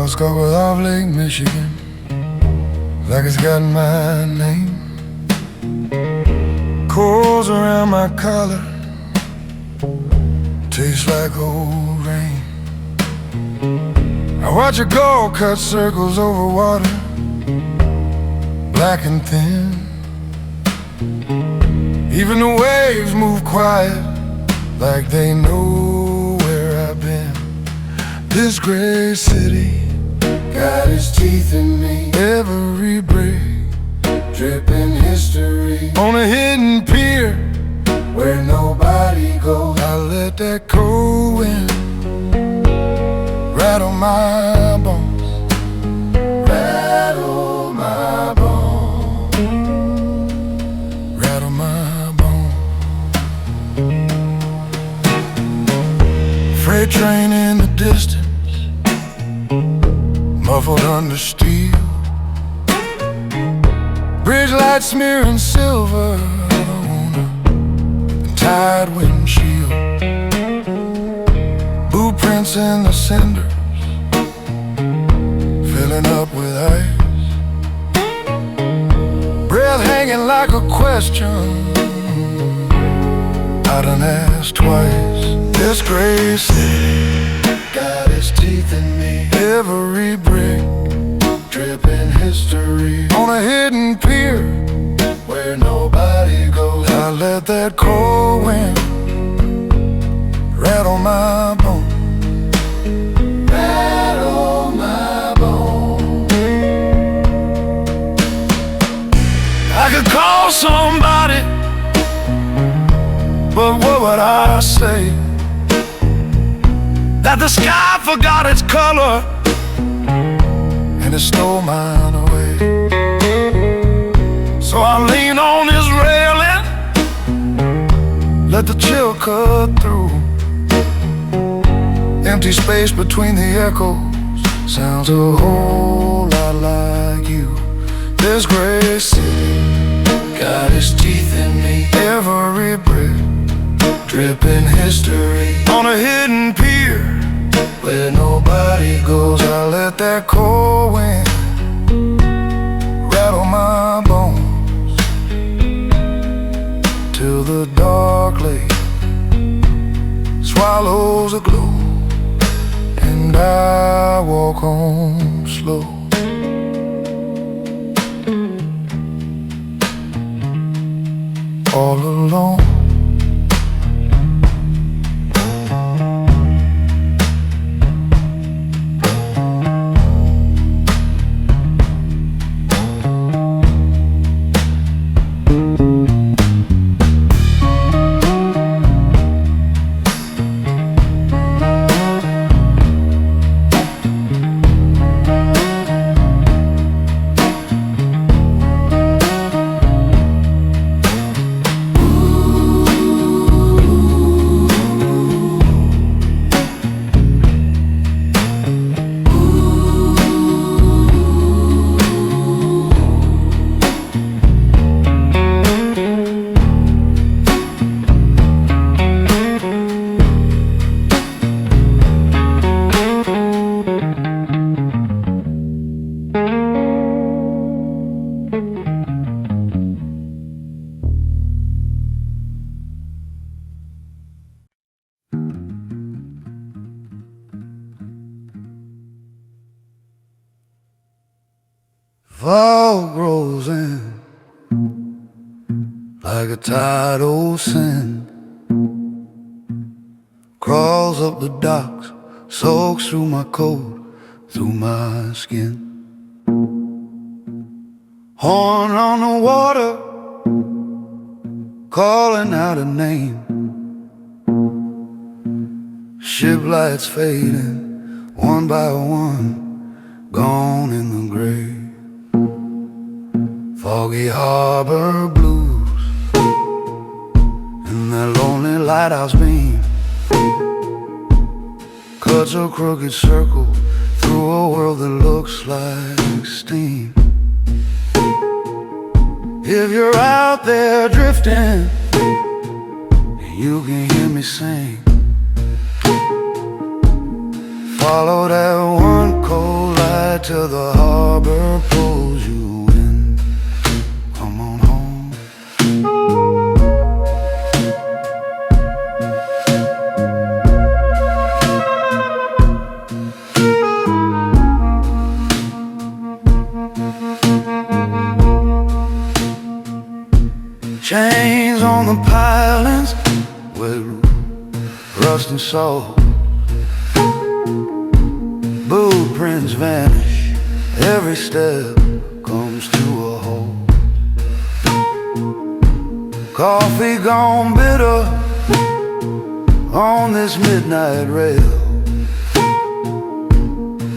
Scarborough off Lake Michigan, like it's got my name. Corals around my collar, tastes like old rain. I watch a gull cut circles over water, black and thin. Even the waves move quiet, like they know where I've been. This gray city got its teeth in me. Every break dripping history. On a hidden pier where nobody goes, I let that cold wind rattle my bones. Rattle my bones. Rattle my bones. Freight train in the distance, muffled under steel. Bridge lights smearing silver on a tired windshield. Boot prints in the cinders, filling up with ice. Breath hanging like a question I done asked twice. This gray city got its teeth in me. Every brick dripping history. On a hidden pier where nobody goes, I let that cold wind rattle my bones. Rattle my bones. I could call somebody, but what would I say? That the sky forgot its color and it stole mine away. So I lean on this railing, let the chill cut through. Empty space between the echoes sounds a whole lot like you. This gray city got its teeth in me. Every brick dripping history. On a hidden pier where nobody goes, I let that cold wind rattle my bones till the dark lake swallows a glow and I walk home slow. All alone. Fall grows in like a tidal sin, crawls up the docks, soaks through my coat, through my skin. Horn on the water, calling out a name. Ship lights fading, one by one, gone in the grave. Foggy harbor blues and that lonely lighthouse beam cuts a crooked circle through a world that looks like steam. If you're out there drifting and you can hear me sing, follow that one cold light till the harbor pulls you in. Come on home. Chains on the pilings with rust and salt. Blueprints vanish, every step comes to a halt. Coffee gone bitter on this midnight rail.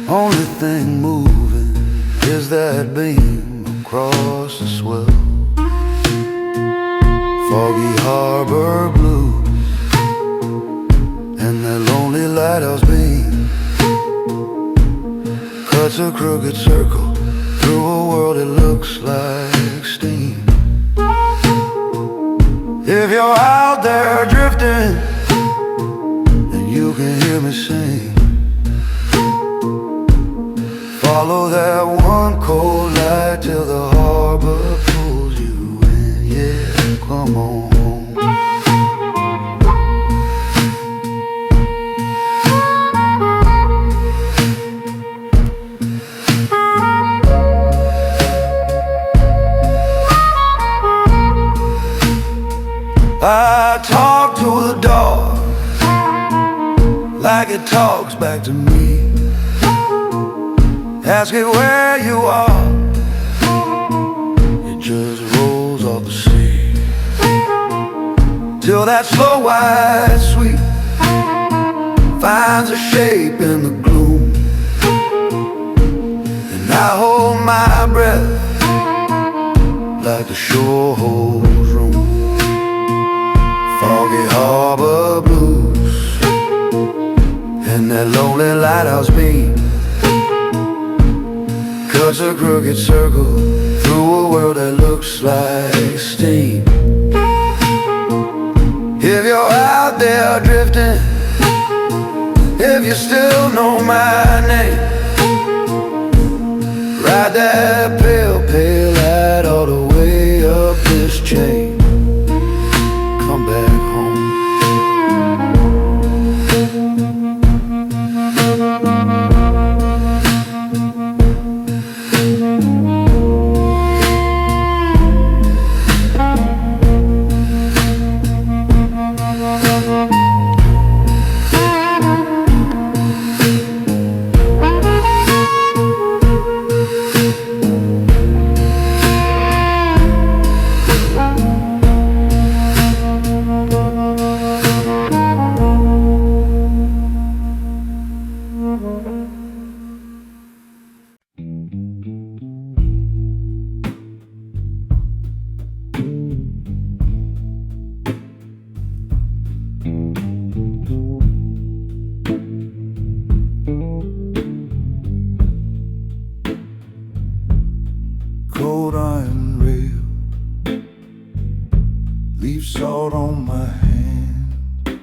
Only thing moving is that beam across the swell. Foggy harbor blues and that lonely lighthouse beam cuts a crooked circle through a world that looks like steam. If you're out there drifting and you can hear me sing, follow that one cold light till the harbor pulls you in. Yeah, come on home. I talk to the dark like it talks back to me. Ask it where you are, it just rolls off the sea. Till that slow white sweet finds a shape in the gloom, and I hold my breath like the shore holds room. Foggy harbor blues and that lonely lighthouse beam cuts a crooked circle through a world that looks like steam. If you're out there drifting, if you still know my name, ride that pale, pale light all the way up this chain. Come back home. Cold iron rail, leave salt on my hand.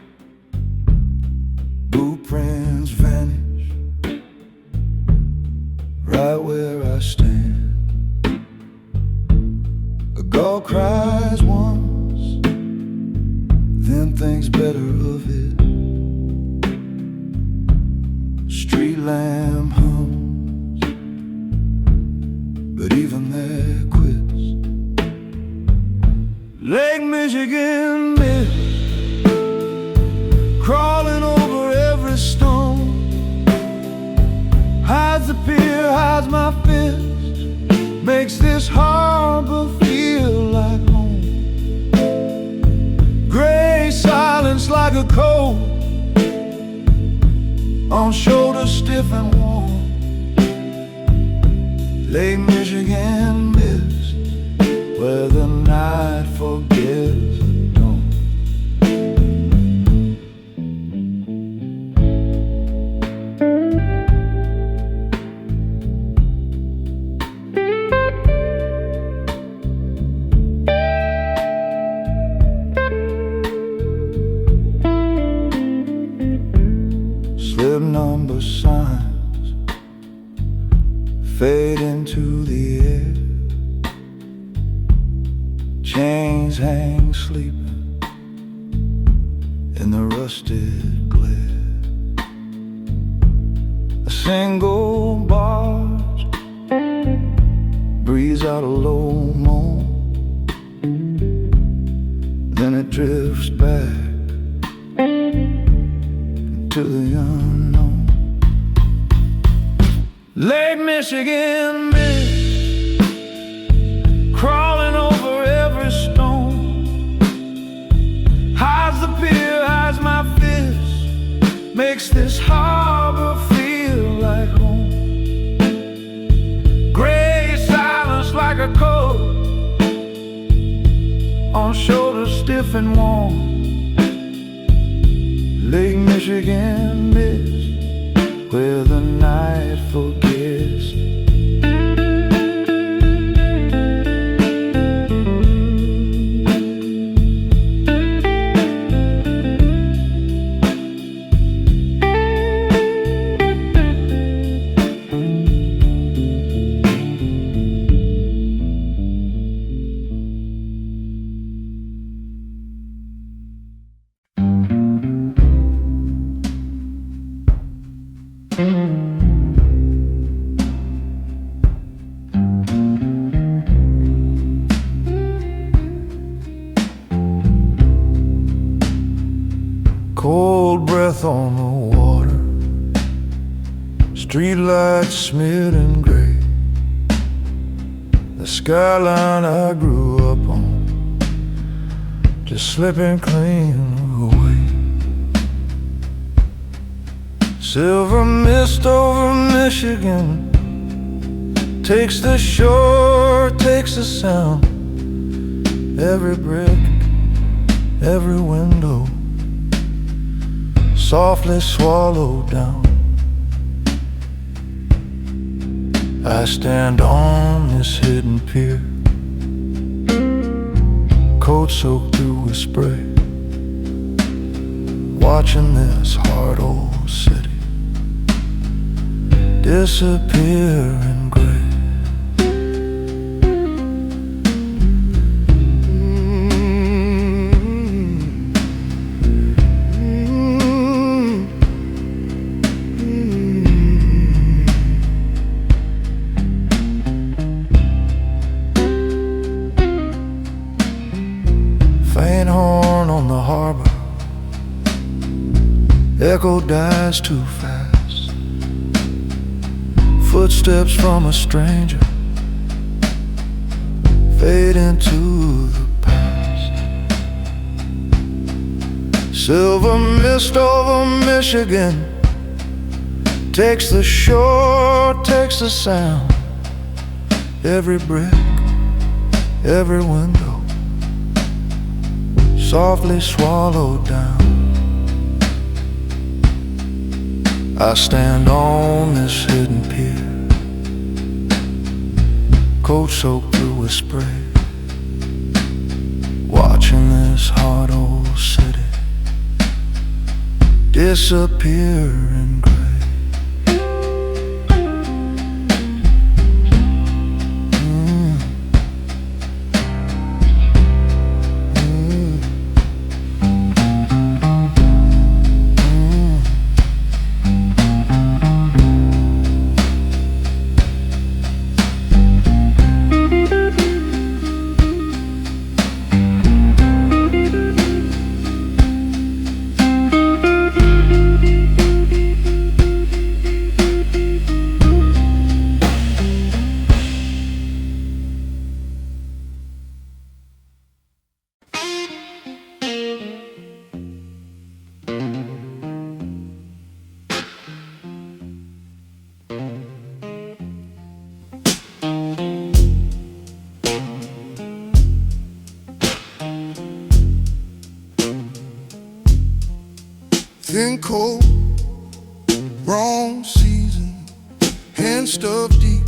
Blueprints vanish right where I stand. A gull cries once, then thinks better of it. Street lamp hums, but even there quits. Lake Michigan mist crawling over every stone, hides the pier, hides my fist, makes this harbor feel like home. Gray silence like a cold on shoulders stiff and warm. Lake Michigan mist, where the night forgets the dawn. Slip number signs fade into the air. Chains hang sleeping in the rusted glare. A single barge breathes out a low moan, then it drifts back into the unknown. Lake Michigan mist crawling over every stone, hides the pier, hides my fist, makes this harbor feel like home. Gray silence like a coat on shoulders stiff and warm. Lake Michigan mist, where the night forgets. Cold breath on the water, streetlights smeared in gray. The skyline I grew up on, just slipping clean away. Silver mist over Michigan, takes the shore, takes the sound. Every brick, every window, softly swallowed down. I stand on this hidden pier, coat soaked through with spray, watching this hard old city disappear in gray. Faint horn on the harbor, echo dies too fast. Footsteps from a stranger fade into the past. Silver mist over Michigan, takes the shore, takes the sound. Every brick, every window, softly swallowed down. I stand on this hidden pier, coat soaked through with spray, watching this hard old city disappear in gray. Thin cold, wrong season, hand stuffed deep,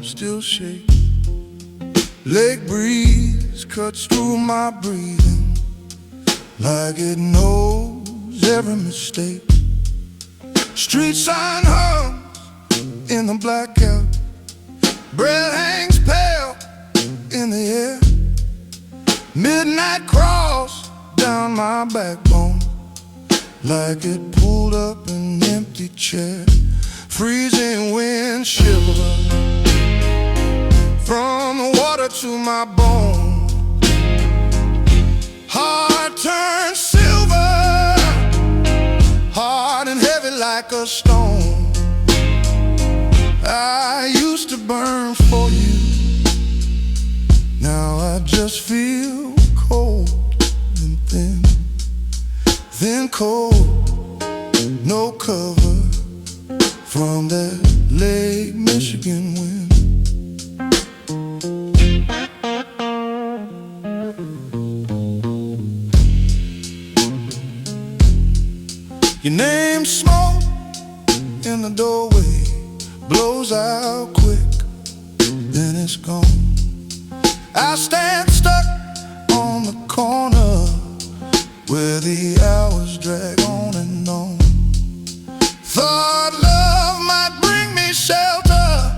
still shake. Lake breeze cuts through my breathing like it knows every mistake. Street sign hums in the blackout, Breath hangs pale in the air. Midnight crawls down my backbone like it pulled up an empty chair. Freezing wind shiver from the water to my bone. Heart turns silver, hard and heavy like a stone. I used to burn for you, now I just feel cold and thin. Thin cold, no cover from that Lake Michigan wind. Your name's smoke in the doorway, blows out quick, then it's gone. I stand stuck on the corner where the hours drag on and on. Thought love might bring me shelter,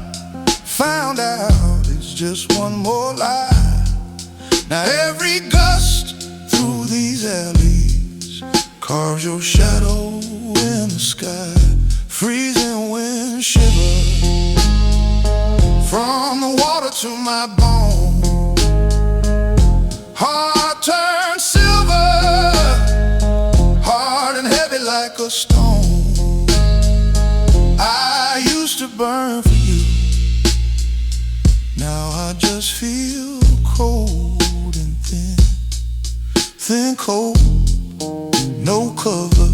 found out it's just one more lie. Now every gust through these alleys carves your shadow in the sky. Freezing wind shiver from the water to my bone. Heart turns silver, hard and heavy like a stone. I used to burn for you, now I just feel cold and thin. Thin cold, no cover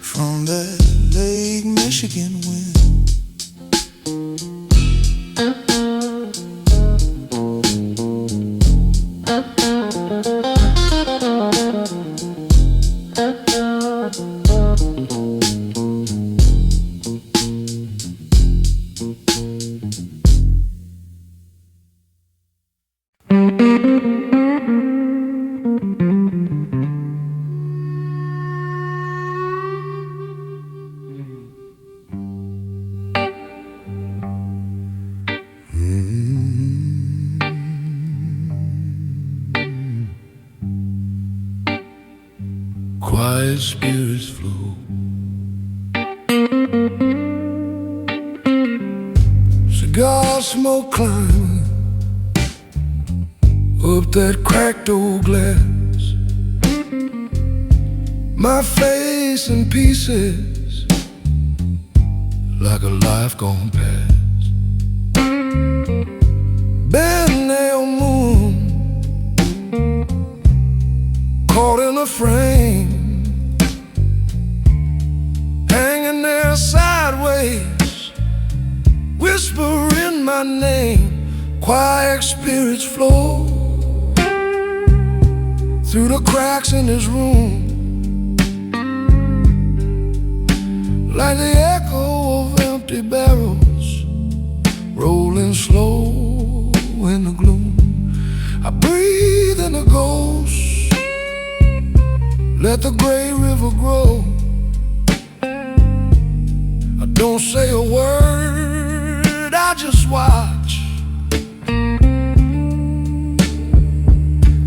from that Lake Michigan wind. Quiet spirits flow, cigar smoke climbing up that cracked old glass. My face in pieces like a life gone past. Bend nail moon caught in a frame, hanging there sideways, whispering my name. Quiet spirits flow through the cracks in this room, like the echo of empty barrels rolling slow in the gloom. I breathe in a ghost, let the gray river grow. I don't say a word, I just watch.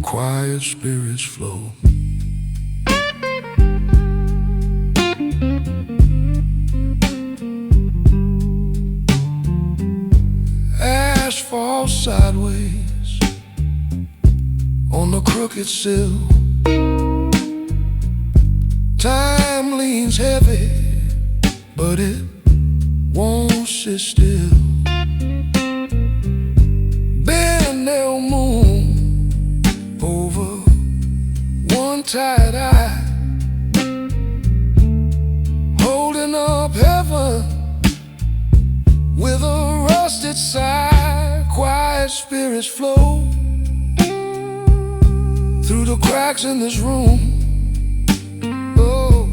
Quiet spirits flow. Ash falls sideways on the crooked sill. Time leans heavy, but it won't sit still. Bend nail moon over one tired eye, holding up heaven with a rusted sigh. Quiet spirits flow through the cracks in this room, oh,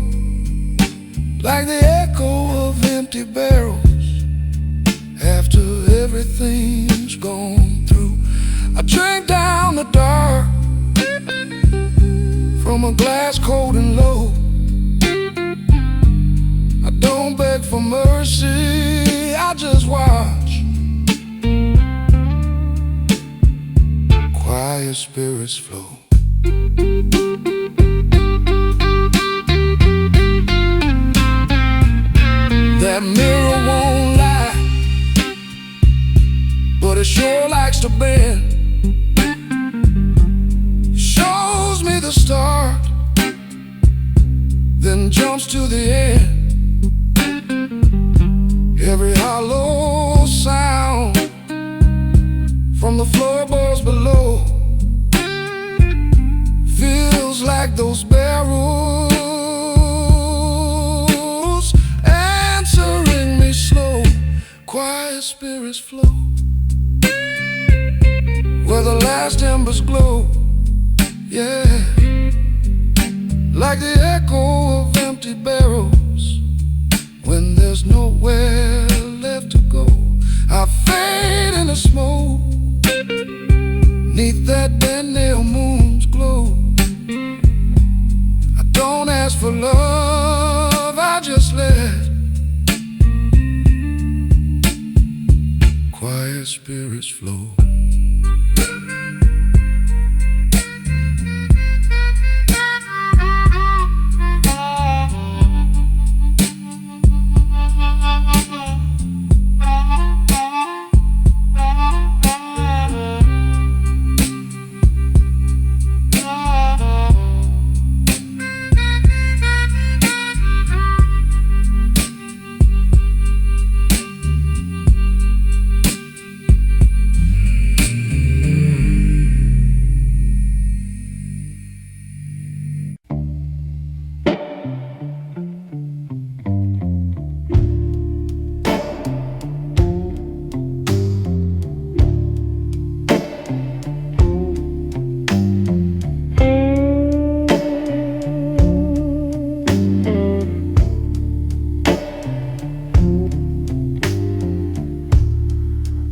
like the echo of empty barrels after everything's gone through. I drink down the dark from a glass cold and low. I don't beg for mercy, I just watch. quiet spirits flow. That mirror won't lie, but it sure likes to bend. Shows me the start, then jumps to the end. Every hollow sound from the floorboards below feels like those barrels answering me slow. Quiet spirits flow where the last embers glow. Yeah, like the echo of empty barrels when there's nowhere left to go. I fade in the smoke neath that bent nail moon's glow. I don't ask for love, I just let quiet spirits flow.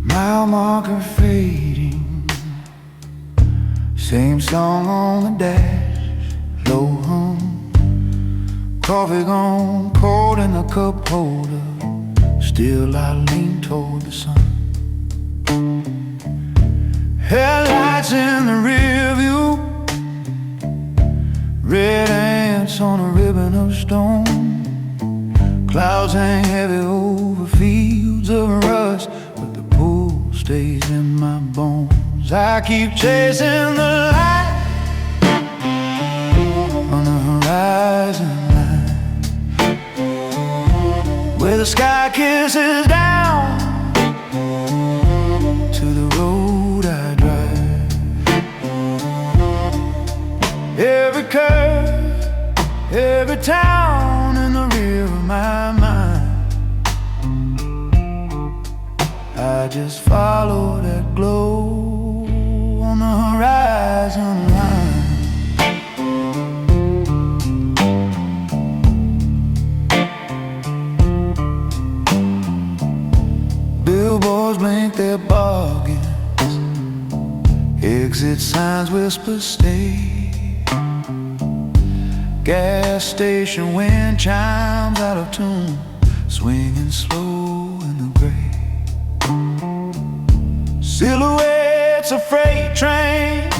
Mile marker fading, same song on the dash, low hum. Coffee gone cold in the cup holder, still I lean toward the sun. Headlights in the rear view, red ants on a ribbon of stone. Clouds hang heavy over fields of rust, but the pull stays in my bones. I keep chasing the light on the horizon line, where the sky kisses down to the road I drive. Every curve, every town in the rear of my mind, I just follow that glow on the horizon line. Billboards blink their bargains, exit signs whisper stay. Gas station wind chimes out of tune, swinging slow in the gray. Silhouettes of freight trains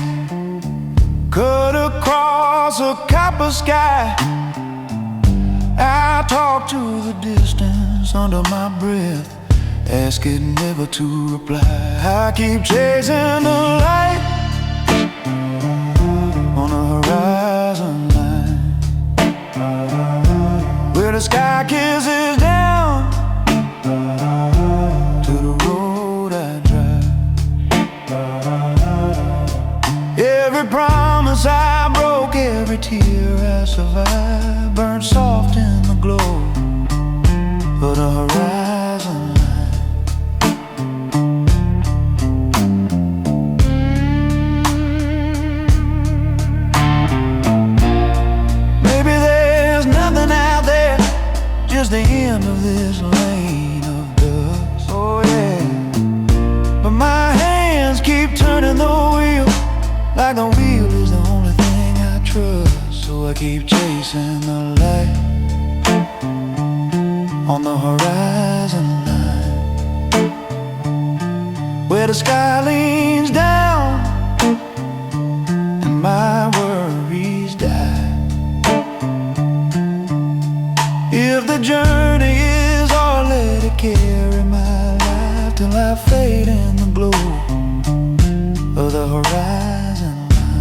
cut across a copper sky. I talk to the distance under my breath, ask it never to reply. I keep chasing the light on the horizon line, where the sky kisses down to the road I drive. Every promise I broke, every tear I survived, burned soft in the glow of the horizon line. Maybe there's nothing out there, just the end of this lane of dust. Oh yeah, but my hands keep turning the wheel, like the wheel is the only thing I trust. So I keep chasing the light on the horizon line, where the sky leans down journey is all, let it carry my life till I fade in the glow of the horizon line.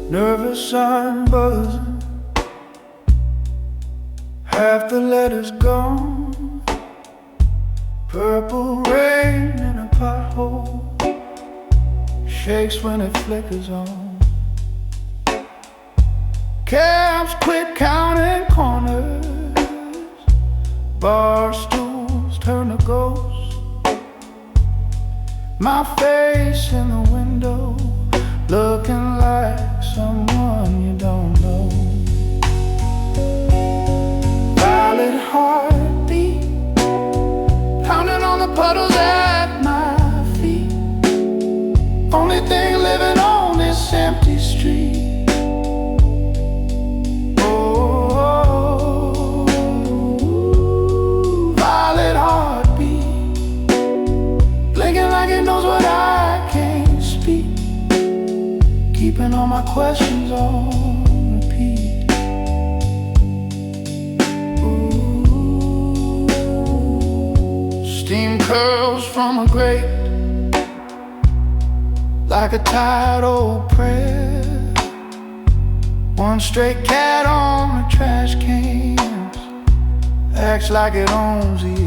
Nervous, I'm buzzing, half the letters gone. Purple rain in a pothole shakes when it flickers on. Cabs quit counting corners, bar stools turn to ghosts. My face in the window, looking like someone you don't know. Violet heartbeat pounding on the puddles at my feet. Only thing living on this empty street. Oh, violet heartbeat blinking like it knows what I can't speak, keeping all my questions on repeat. Ooh, steam curls from a grate like a tired old prayer. One stray cat on the trash cans acts like it owns the air.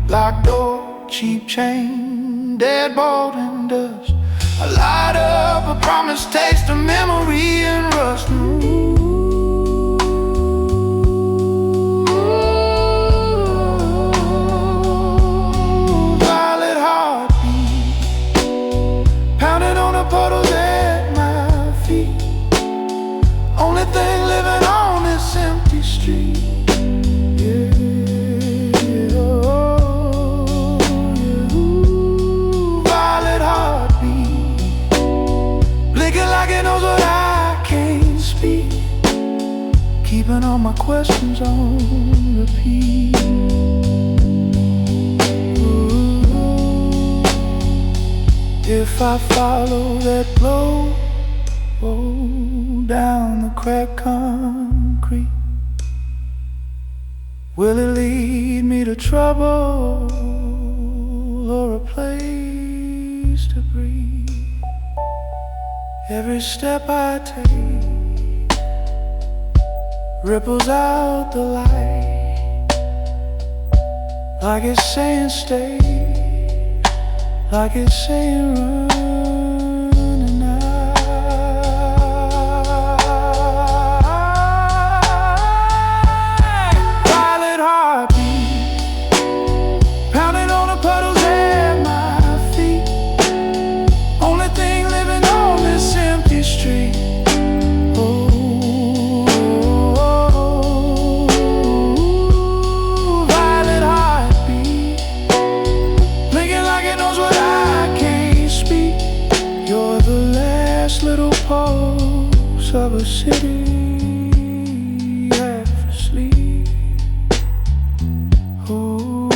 Locked door, cheap chain, deadbolt and dust. I light up a promised taste of memory and rust. Ooh, violet heartbeat pounding on the puddles at my feet. Only thing living on this empty street. Keeping all my questions on repeat. Ooh, if I follow that blow down the cracked concrete, will it lead me to trouble or a place to breathe? Every step I take ripples out the light, like it's saying stay, like it's saying run. And violet heartbeat pounding on the puddles at my feet. Only thing living on this empty street. Little pulse of a city half asleep. Ooh.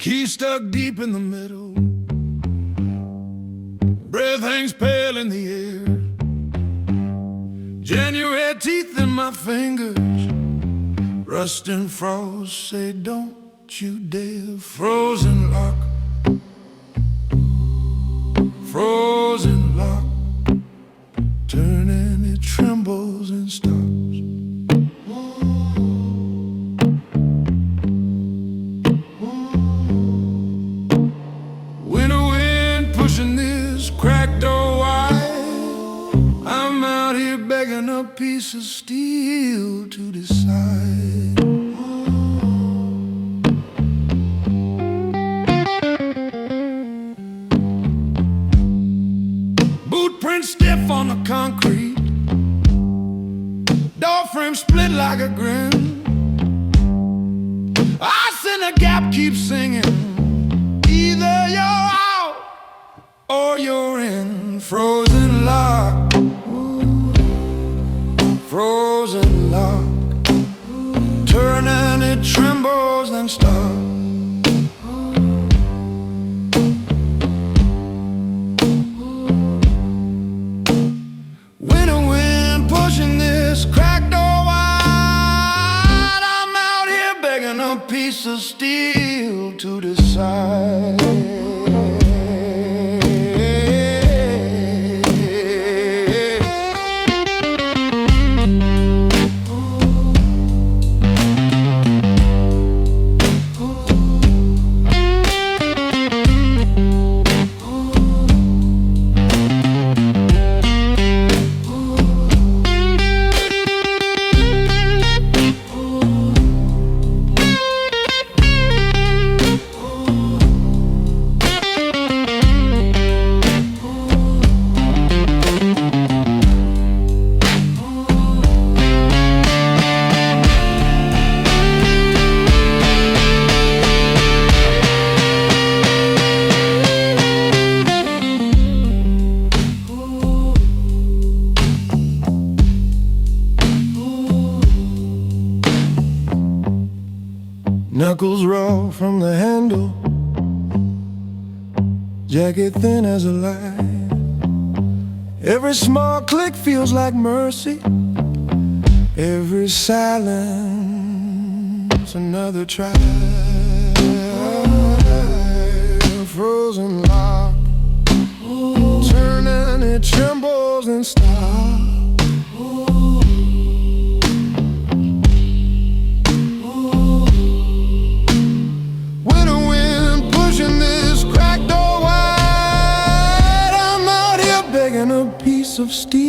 Key stuck deep in the middle. Breath hangs pale in the air. January teeth in my fingers. Rust and frost say don't you dare. Frozen lock. Frozen lock. Turning, it trembles and stops. Winter wind pushing this cracked door wide. I'm out here begging a piece of steel to decide. Boot print stiff on the concrete. Door frame split like a grin. Ice in the gap keeps singing. Either you're out or you're in. Frozen lock. Frozen lock. Turning, it trembles and stops. Winter wind pushing this cracked door wide. I'm out here begging a piece of steel to decide. Knuckles raw from the handle, jacket thin as a lie. Every small click feels like mercy. Every silence another try. Frozen lock, turning, it trembles and stops. Of steel